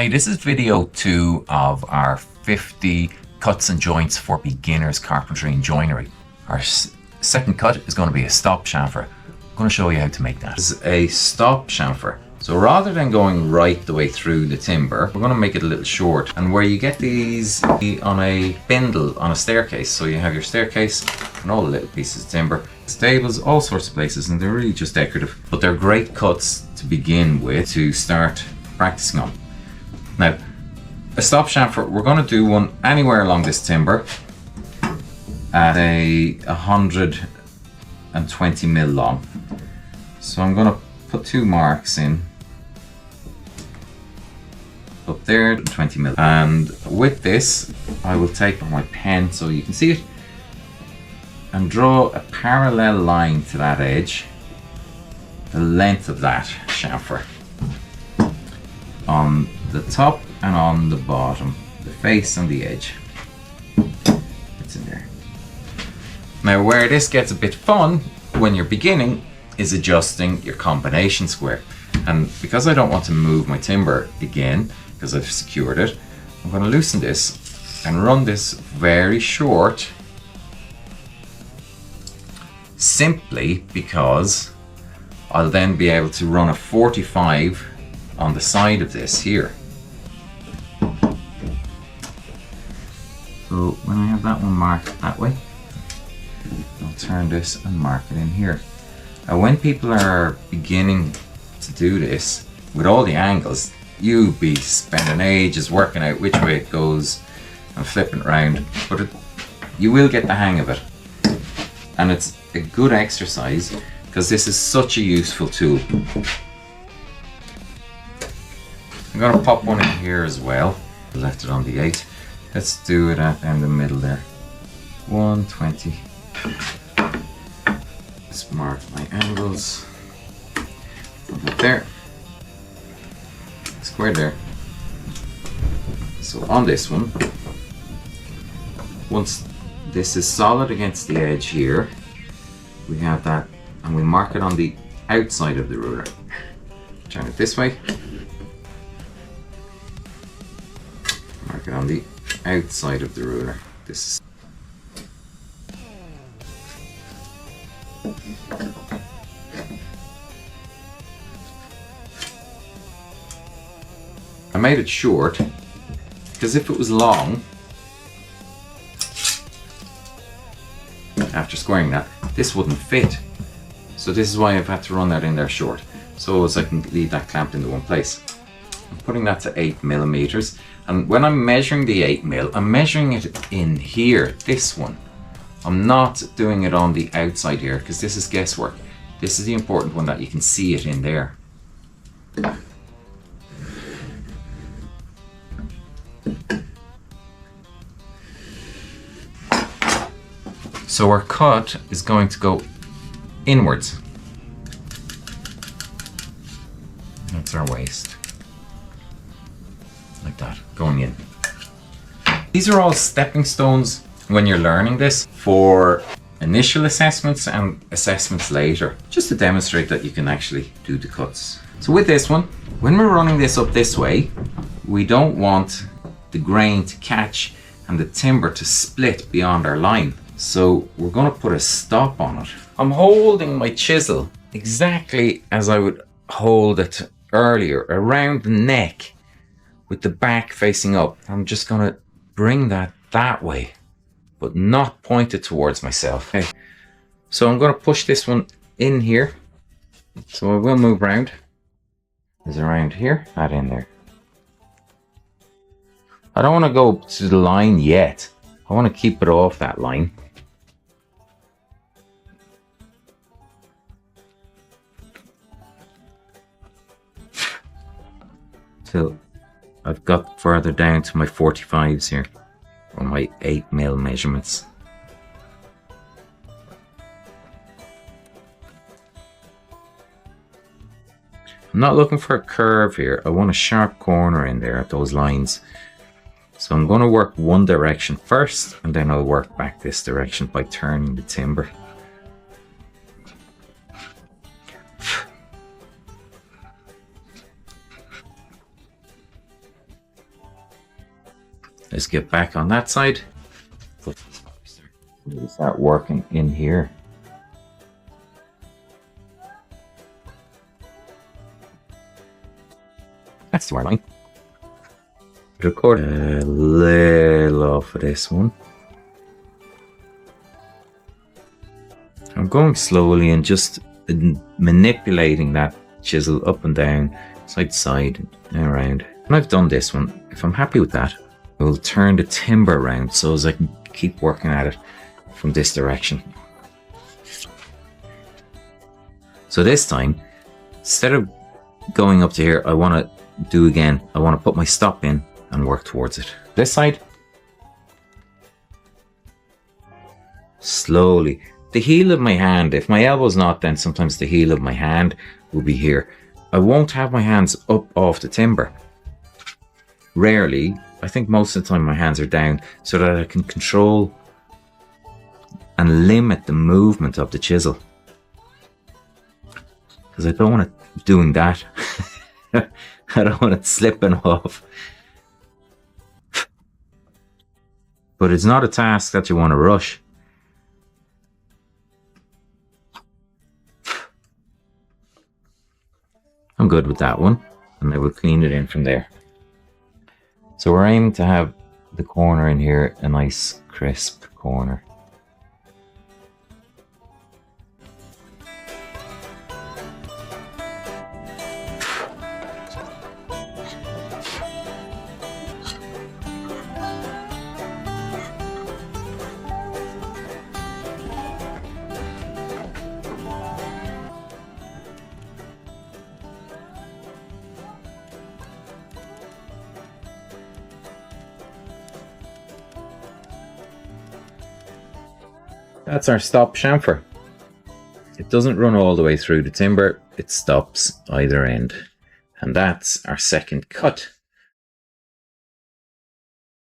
Hi, this is video 2 of our 50 cuts and joints for beginners carpentry and joinery. Our second cut is going to be a stop chamfer. I'm going to show you how to make that. This is a stop chamfer. So rather than going right the way through the timber, we're going to make it a little short. And where you get these on a spindle on a staircase. So you have your staircase and all the little pieces of timber. Stables, all sorts of places, and they're really just decorative. But they're great cuts to begin with to start practicing on. Now, a stop chamfer, we're going to do one anywhere along this timber at a 120 mil long. So I'm going to put 2 marks in up there, 20 mil. And with this, I will take my pen so you can see it and draw a parallel line to that edge, the length of that chamfer, on the top and on the bottom, the face and the edge. It's in there. Now where this gets a bit fun when you're beginning is adjusting your combination square. And because I don't want to move my timber again, because I've secured it, I'm going to loosen this and run this very short, simply because I'll then be able to run a 45 on the side of this here. So when I have that one marked that way, I'll turn this and mark it in here. Now when people are beginning to do this with all the angles, you'll be spending ages working out which way it goes and flipping it around, but you will get the hang of it. And it's a good exercise because this is such a useful tool. I'm going to pop one in here as well. I left it on the 8. Let's do it in the middle there. 120. Let's mark my angles. Put that there. Square there. So on this one, once this is solid against the edge here, we have that, and we mark it on the outside of the ruler. Turn it this way. Mark it on the outside of the ruler. This is I made it short because if it was long, after squaring that, this wouldn't fit. So this is why I've had to run that in there short, so as I can leave that clamped into one place. I'm putting that to 8 millimeters, and when I'm measuring the 8 mil, I'm measuring it in here, this one. I'm not doing it on the outside here because this is guesswork. This is the important one that you can see it in there. So our cut is going to go inwards. That's our waist. Like that, going in. These are all stepping stones when you're learning this for initial assessments and assessments later, just to demonstrate that you can actually do the cuts. So with this one, when we're running this up this way, we don't want the grain to catch and the timber to split beyond our line. So we're going to put a stop on it. I'm holding my chisel exactly as I would hold it earlier, around the neck with the back facing up. I'm just going to bring that way, but not point it towards myself. Okay. So I'm going to push this one in here. So I will move around. Is around here, not in there. I don't want to go to the line yet. I want to keep it off that line. Till I've got further down to my 45s here, or my 8 mil measurements. I'm not looking for a curve here. I want a sharp corner in there at those lines. So I'm going to work one direction first, and then I'll work back this direction by turning the timber. Let's get back on that side. We'll start working in here. That's the right line. Record a little off of this one. I'm going slowly and just manipulating that chisel up and down, side to side, and around. And I've done this one. If I'm happy with that, I will turn the timber around so as I can keep working at it from this direction. So this time, instead of going up to here, I want to do again. I want to put my stop in and work towards it. This side. Slowly. The heel of my hand, if my elbow's not, then sometimes the heel of my hand will be here. I won't have my hands up off the timber. Rarely. I think most of the time my hands are down so that I can control and limit the movement of the chisel. Because I don't want it doing that. I don't want it slipping off. But it's not a task that you want to rush. I'm good with that one, and I will clean it in from there. So we're aiming to have the corner in here a nice crisp corner. That's our stop chamfer. It doesn't run all the way through the timber, it stops either end. And that's our second cut.